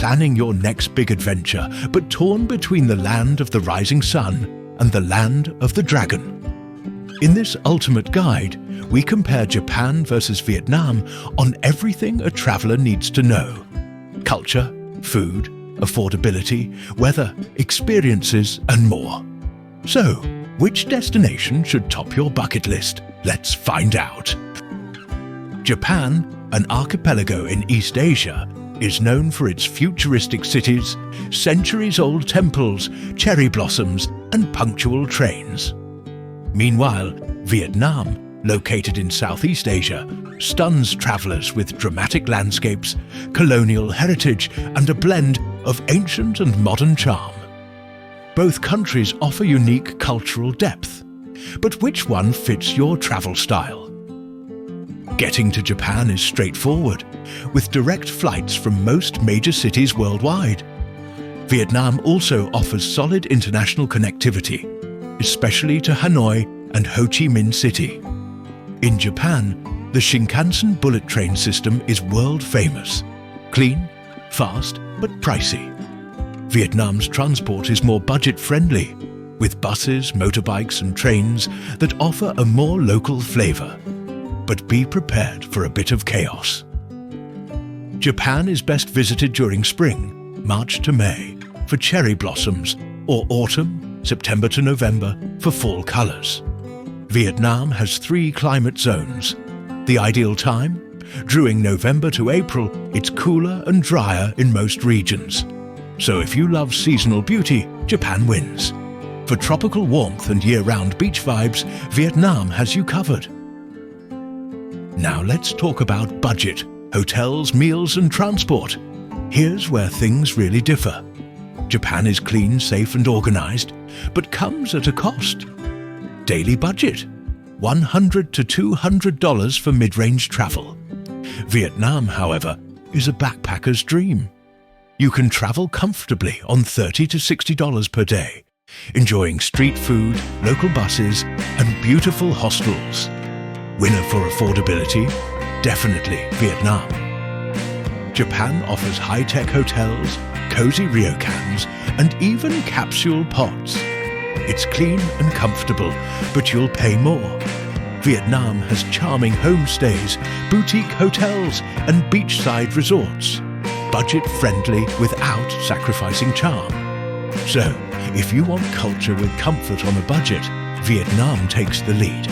planning your next big adventure, but torn between the land of the rising sun and the land of the dragon. In this ultimate guide, we compare Japan versus Vietnam on everything a traveler needs to know: culture, food, affordability, weather, experiences, and more. So, which destination should top your bucket list? Let's find out. Japan, an archipelago in East Asia, is known for its futuristic cities, centuries-old temples, cherry blossoms, and punctual trains. Meanwhile, Vietnam, located in Southeast Asia, stuns travelers with dramatic landscapes, colonial heritage, and a blend of ancient and modern charm. Both countries offer unique cultural depth, but which one fits your travel style? Getting to Japan is straightforward, with direct flights from most major cities worldwide. Vietnam also offers solid international connectivity, especially to Hanoi and Ho Chi Minh City. In Japan, the Shinkansen bullet train system is world famous. Clean, fast, but pricey. Vietnam's transport is more budget-friendly, with buses, motorbikes and trains that offer a more local flavor. But be prepared for a bit of chaos. Japan is best visited during spring, March to May, for cherry blossoms, or autumn, September to November, for fall colors. Vietnam has 3 climate zones. The ideal time? During November to April, it's cooler and drier in most regions. So if you love seasonal beauty, Japan wins. For tropical warmth and year-round beach vibes, Vietnam has you covered. Now let's talk about budget, hotels, meals and transport. Here's where things really differ. Japan is clean, safe and organized, but comes at a cost. Daily budget: $100 to $200 for mid-range travel. Vietnam, however, is a backpacker's dream. You can travel comfortably on $30 to $60 per day, enjoying street food, local buses, and beautiful hostels. Winner for affordability? Definitely Vietnam. Japan offers high-tech hotels, cozy ryokans, and even capsule pods. It's clean and comfortable, but you'll pay more. Vietnam has charming homestays, boutique hotels, and beachside resorts. Budget-friendly without sacrificing charm. So, if you want culture with comfort on a budget, Vietnam takes the lead.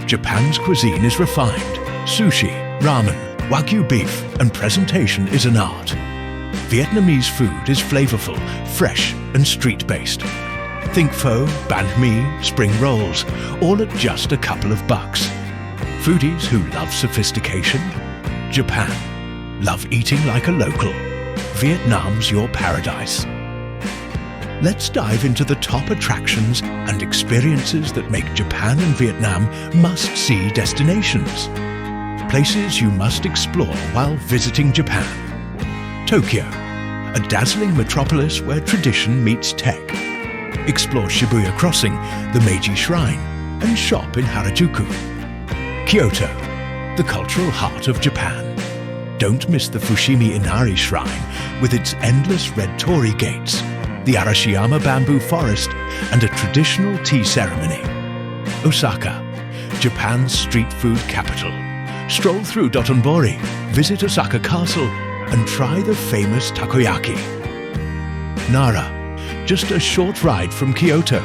Japan's cuisine is refined. Sushi, ramen, wagyu beef, and presentation is an art. Vietnamese food is flavorful, fresh, and street-based. Think pho, banh mi, spring rolls, all at just a couple of bucks. Foodies who love sophistication? Japan. Love eating like a local? Vietnam's your paradise. Let's dive into the top attractions and experiences that make Japan and Vietnam must-see destinations. Places you must explore while visiting Japan. Tokyo, a dazzling metropolis where tradition meets tech. Explore Shibuya Crossing, the Meiji Shrine, and shop in Harajuku. Kyoto, the cultural heart of Japan. Don't miss the Fushimi Inari Shrine with its endless red torii gates, the Arashiyama bamboo forest, and a traditional tea ceremony. Osaka, Japan's street food capital. Stroll through Dotonbori, visit Osaka Castle, and try the famous takoyaki. Nara, just a short ride from Kyoto.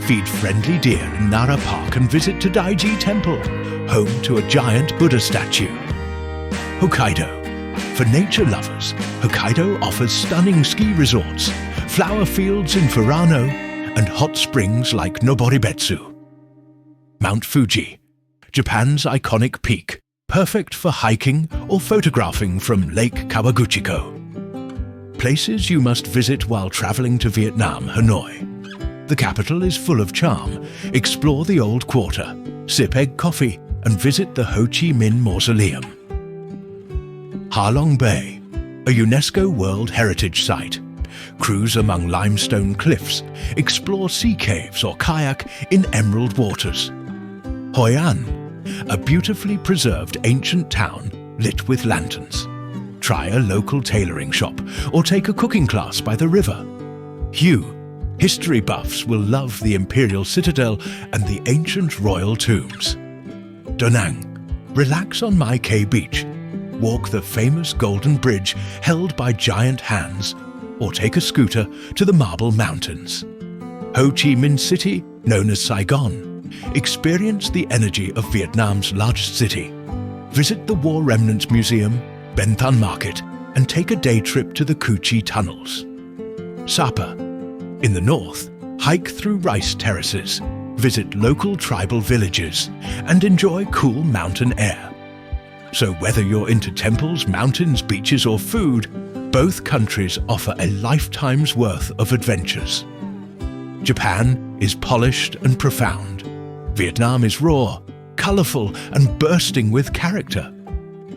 Feed friendly deer in Nara Park and visit Tadaiji Temple, home to a giant Buddha statue. Hokkaido. For nature lovers, Hokkaido offers stunning ski resorts, flower fields in Furano, and hot springs like Noboribetsu. Mount Fuji, Japan's iconic peak, perfect for hiking or photographing from Lake Kawaguchiko. Places you must visit while traveling to Vietnam, Hanoi. The capital is full of charm. Explore the old quarter, sip egg coffee, and visit the Ho Chi Minh Mausoleum. Ha Long Bay, a UNESCO World Heritage Site. Cruise among limestone cliffs, explore sea caves or kayak in emerald waters. Hoi An, a beautifully preserved ancient town lit with lanterns. Try a local tailoring shop or take a cooking class by the river. Hue, history buffs will love the Imperial Citadel and the ancient royal tombs. Da Nang, relax on Mai Kay Beach. Walk the famous Golden Bridge held by giant hands, or take a scooter to the Marble Mountains. Ho Chi Minh City, known as Saigon, experience the energy of Vietnam's largest city. Visit the War Remnants Museum, Ben Thanh Market, and take a day trip to the Cu Chi tunnels. Sapa, in the north, hike through rice terraces, visit local tribal villages, and enjoy cool mountain air. So whether you're into temples, mountains, beaches, or food, both countries offer a lifetime's worth of adventures. Japan is polished and profound. Vietnam is raw, colourful, and bursting with character.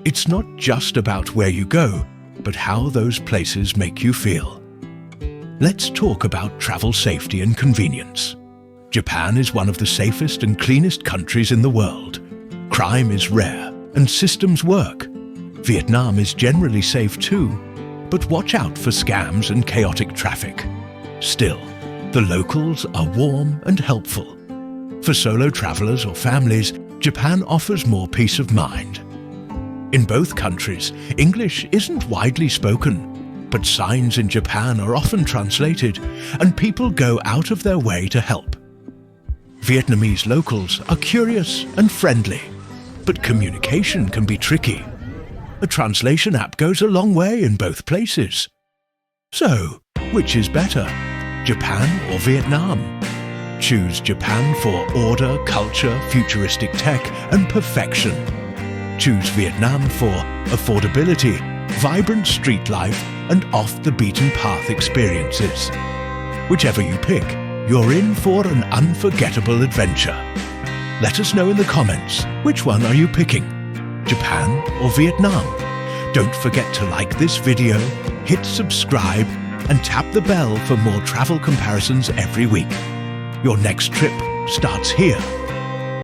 It's not just about where you go, but how those places make you feel. Let's talk about travel safety and convenience. Japan is one of the safest and cleanest countries in the world. Crime is rare and systems work. Vietnam is generally safe too, but watch out for scams and chaotic traffic. Still, the locals are warm and helpful. For solo travelers or families, Japan offers more peace of mind. In both countries, English isn't widely spoken, but signs in Japan are often translated, and people go out of their way to help. Vietnamese locals are curious and friendly, but communication can be tricky. A translation app goes a long way in both places. So, which is better, Japan or Vietnam? Choose Japan for order, culture, futuristic tech, and perfection. Choose Vietnam for affordability, vibrant street life, and off-the-beaten-path experiences. Whichever you pick, you're in for an unforgettable adventure. Let us know in the comments, which one are you picking? Japan or Vietnam? Don't forget to like this video, hit subscribe, and tap the bell for more travel comparisons every week. Your next trip starts here.